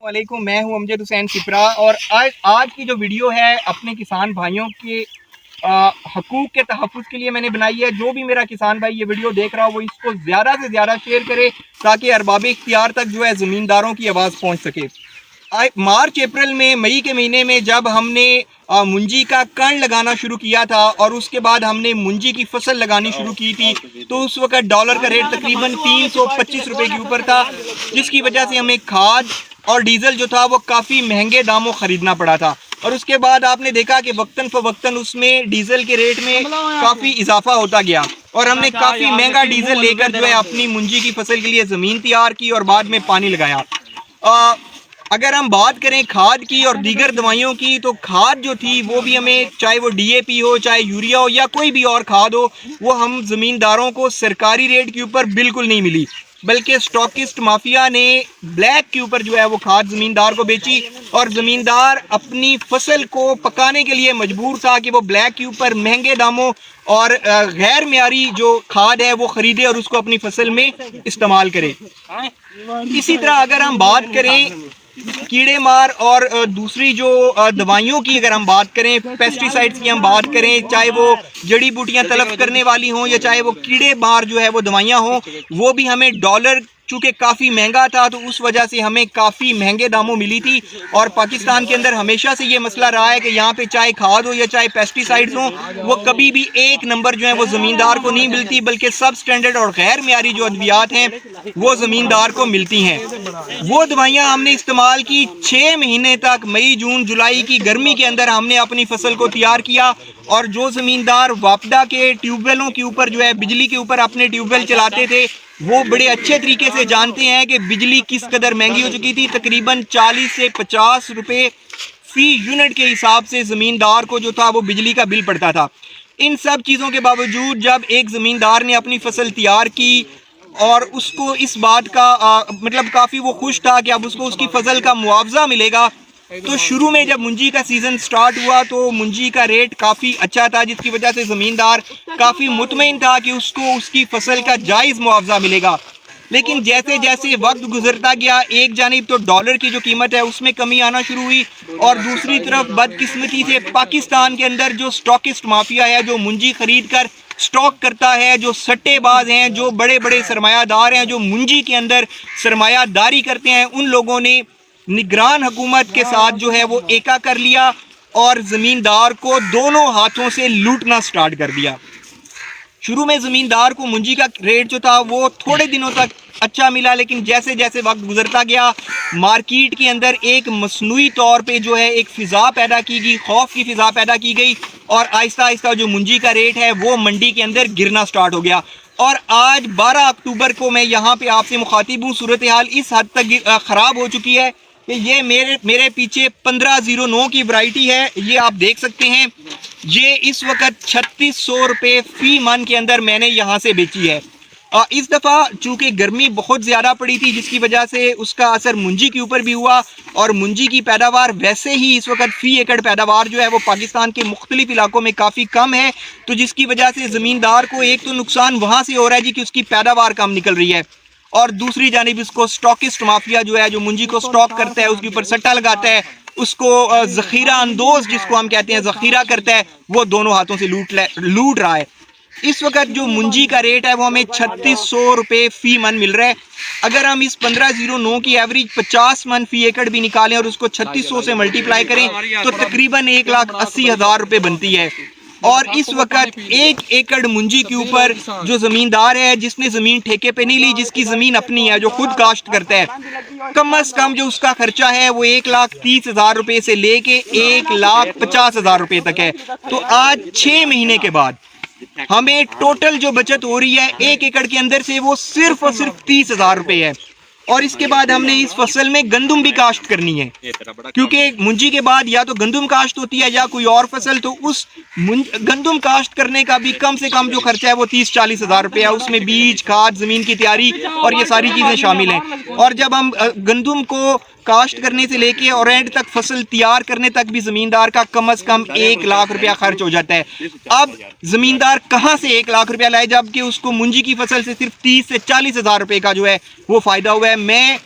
वालेकुम, मैं हूं अमजद हुसैन सिपरा और आज की जो वीडियो है अपने किसान भाइयों के हकूक़ के तहफ़्फ़ुज़ के लिए मैंने बनाई है। जो भी मेरा किसान भाई ये वीडियो देख रहा हो वो इसको ज़्यादा से ज़्यादा शेयर करे ताकि अरबाब इख्तियार तक जो है ज़मींदारों की आवाज़ पहुंच सके। मार्च अप्रैल में मई के महीने में जब हमने मुंजी का कण लगाना शुरू किया था और उसके बाद हमने मुंजी की फसल लगानी शुरू की थी, तो उस वक्त डॉलर का रेट तकरीबन 325 रुपये के ऊपर था, जिसकी वजह से हमें खाद और डीजल जो था वो काफ़ी महंगे दामों ख़रीदना पड़ा था। और उसके बाद आपने देखा कि वक्तन फ़वक्तन उसमें डीजल के रेट में काफ़ी इजाफा होता गया और हमने काफ़ी महंगा डीजल लेकर जो है अपनी मुंजी की फसल के लिए ज़मीन तैयार की और बाद में पानी लगाया। अगर हम बात करें खाद की और दीगर दवाइयों की, तो खाद जो थी वो भी हमें, चाहे वो डीएपी हो, चाहे यूरिया हो या कोई भी और खाद हो, वो हम ज़मींदारों को सरकारी रेट के ऊपर बिल्कुल नहीं मिली, बल्कि स्टॉकिस्ट माफिया ने ब्लैक के ऊपर जो है वो खाद ज़मींदार को बेची और ज़मींदार अपनी फसल को पकाने के लिए मजबूर था कि वो ब्लैक के ऊपर महंगे दामों और गैर मियारी जो खाद है वो ख़रीदे और उसको अपनी फसल में इस्तेमाल करे। इसी तरह अगर हम बात करें कीड़े मार और दूसरी जो दवाइयों की, अगर हम बात करें पेस्टिसाइड्स की हम बात करें, चाहे वो जड़ी बूटियां तलफ करने वाली हों या चाहे वो कीड़े मार जो है वो दवाइयां हों, वो भी हमें डॉलर चूँकि काफ़ी महंगा था तो उस वजह से हमें काफ़ी महंगे दामों मिली थी। और पाकिस्तान के अंदर हमेशा से ये मसला रहा है कि यहाँ पे चाहे खाद हो या चाहे पेस्टिसाइड्स हों, वो कभी भी एक नंबर जो है वो ज़मींदार को नहीं मिलती, बल्कि सब स्टैंडर्ड और गैर मियारी जो अद्वियात हैं वो ज़मींदार को मिलती हैं। वो दवाइयाँ हमने इस्तेमाल की 6 महीने तक, मई जून जुलाई की गर्मी के अंदर हमने अपनी फसल को तैयार किया। और जो ज़मींदार वापडा के ट्यूबवेलों के ऊपर जो है बिजली के ऊपर अपने ट्यूबवेल चलाते थे, वो बड़े अच्छे तरीके से जानते हैं कि बिजली किस कदर महंगी हो चुकी थी। तकरीबन 40 से 50 रुपये फी यूनिट के हिसाब से ज़मींदार को जो था वो बिजली का बिल पड़ता था। इन सब चीज़ों के बावजूद जब एक ज़मींदार ने अपनी फसल तैयार की और उसको इस बात का मतलब काफ़ी वो खुश था कि अब उसको उसकी फसल का मुआवजा मिलेगा, तो शुरू में जब मुंजी का सीज़न स्टार्ट हुआ तो मुंजी का रेट काफ़ी अच्छा था, जिसकी वजह से ज़मींदार काफ़ी मुतमईन था कि उसको उसकी फसल का जायज़ मुआवजा मिलेगा। लेकिन जैसे जैसे वक्त गुजरता गया, एक जानिब तो डॉलर की जो कीमत है उसमें कमी आना शुरू हुई और दूसरी तरफ बदकिस्मती से पाकिस्तान के अंदर जो स्टॉकिस्ट माफिया है, जो मुंजी खरीद कर स्टॉक करता है, जो सट्टेबाज हैं, जो बड़े बड़े सरमायादार हैं, जो मुंजी के अंदर सरमायादारी करते हैं, उन लोगों ने निगरान हुकूमत के साथ जो है वो एका कर लिया और ज़मींदार को दोनों हाथों से लूटना स्टार्ट कर दिया। शुरू में ज़मींदार को मुंजी का रेट जो था वो थोड़े दिनों तक अच्छा मिला, लेकिन जैसे जैसे वक्त गुजरता गया मार्केट के अंदर एक मसनूई तौर पे जो है एक फ़िज़ा पैदा की गई, खौफ की फ़िज़ा पैदा की गई और आहिस्ता आहिस्ता जो मुंजी का रेट है वो मंडी के अंदर गिरना स्टार्ट हो गया। और आज 12 अक्टूबर को मैं यहाँ पे आपसे मुखातिब हूँ। सूरत हाल इस हद तक ख़राब हो चुकी है कि ये मेरे पीछे 1509 की वैरायटी है, ये आप देख सकते हैं। ये इस वक्त 3600 रुपये फ़ी मन के अंदर मैंने यहाँ से बेची है। इस दफ़ा चूँकि गर्मी बहुत ज़्यादा पड़ी थी, जिसकी वजह से उसका असर मुंजी के ऊपर भी हुआ और मुंजी की पैदावार वैसे ही इस वक्त फ़ी एकड़ पैदावार जो है वो पाकिस्तान के मुख्तलिफ इलाकों में काफ़ी कम है, तो जिसकी वजह से ज़मींदार को एक तो नुकसान वहाँ से हो रहा है जी कि उसकी पैदावार कम निकल रही है और दूसरी जानिब इसको स्टॉकिस्ट माफिया जो है, जो मुंजी को स्टॉक करता है, उसके ऊपर सट्टा लगाता है, उसको ज़ख़ीरा अंदोज़ जिसको हम कहते हैं ज़ख़ीरा करता है, वो दोनों हाथों से लूट रहा है। इस वक्त जो मुंजी का रेट है वो हमें 3600 रुपये फ़ी मन मिल रहा है। अगर हम इस 1509 की एवरेज 50 मन फ़ी एकड़ भी निकालें और उसको 3600 से मल्टीप्लाई करें तो तकरीबन 1,80,000 रुपये बनती है। और इस वक्त 1 एकड़ मुंजी के ऊपर जो ज़मींदार है, जिसने ज़मीन ठेके पे नहीं ली, जिसकी ज़मीन अपनी है, जो खुद काश्त करता है, कम अज़ कम जो उसका खर्चा है वो 1,30,000 रुपये से लेके 1,50,000 रुपये तक है। तो आज 6 महीने के बाद हमें टोटल जो बचत हो रही है 1 एकड़ के अंदर से वो सिर्फ और सिर्फ 30,000 रुपये है। और इसके बाद हमने इस फसल में गंदम भी काश्त करनी है, क्योंकि मुंजी के बाद या तो गंदम काश्त होती है या कोई और फसल, तो उस गंदम काश्त करने का भी कम से कम जो खर्चा है वो 30-40 हज़ार रुपये है। उसमें बीज, खाद, ज़मीन की तैयारी और ये सारी चीज़ें शामिल हैं। और जब हम गंदम को काश्त करने से लेके और एंड तक फसल तैयार करने तक भी ज़मींदार का कम अज़ कम 1 लाख रुपया खर्च हो जाता है। अब ज़मींदार कहाँ से 1 लाख रुपया लाए, जबकि उसको मुंजी की फसल से सिर्फ 30 से 40 हज़ार रुपये का जो है वो फ़ायदा हुआ है। मैं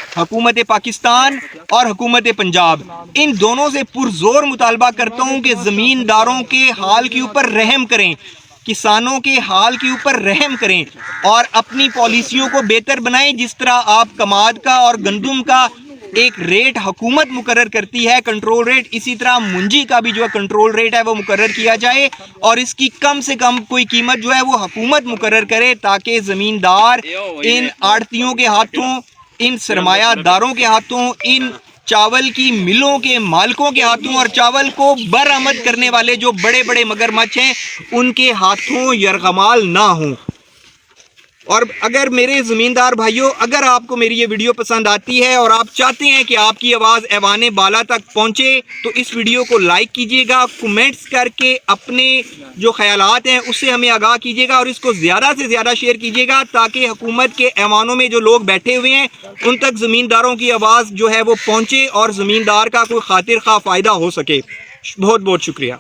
हुकूमत पाकिस्तान और हुकूमत पंजाब, इन दोनों से पुरजोर मुतालबा करता हूँ कि ज़मींदारों के हाल के ऊपर रहम करें, किसानों के हाल के ऊपर रहम करें और अपनी पॉलिसियों को बेहतर बनाएं। जिस तरह आप कमाद का और गंदम का एक रेट हुकूमत मुकर्रर करती है, कंट्रोल रेट, इसी तरह मुंजी का भी जो है कंट्रोल रेट है वो मुकर्रर किया जाए और इसकी कम से कम कोई कीमत जो है वो हुकूमत मुकर्रर करे, ताकि ज़मींदार इन आड़तियों के हाथों, इन सरमायादारों के हाथों, इन चावल की मिलों के मालिकों के हाथों और चावल को बरामद करने वाले जो बड़े बड़े मगरमच्छ हैं उनके हाथों यरगमाल ना हों। और अगर मेरे ज़मींदार भाइयों, अगर आपको मेरी ये वीडियो पसंद आती है और आप चाहते हैं कि आपकी आवाज़ ऐवाने बाला तक पहुँचे, तो इस वीडियो को लाइक कीजिएगा, कमेंट्स करके अपने जो ख्यालात हैं उससे हमें आगाह कीजिएगा और इसको ज़्यादा से ज़्यादा शेयर कीजिएगा, ताकि हुकूमत के ऐवानों में जो लोग बैठे हुए हैं उन तक ज़मींदारों की आवाज़ जो है वो पहुँचे और ज़मींदार का कोई खातिर खा फ़ायदा हो सके। बहुत बहुत शुक्रिया।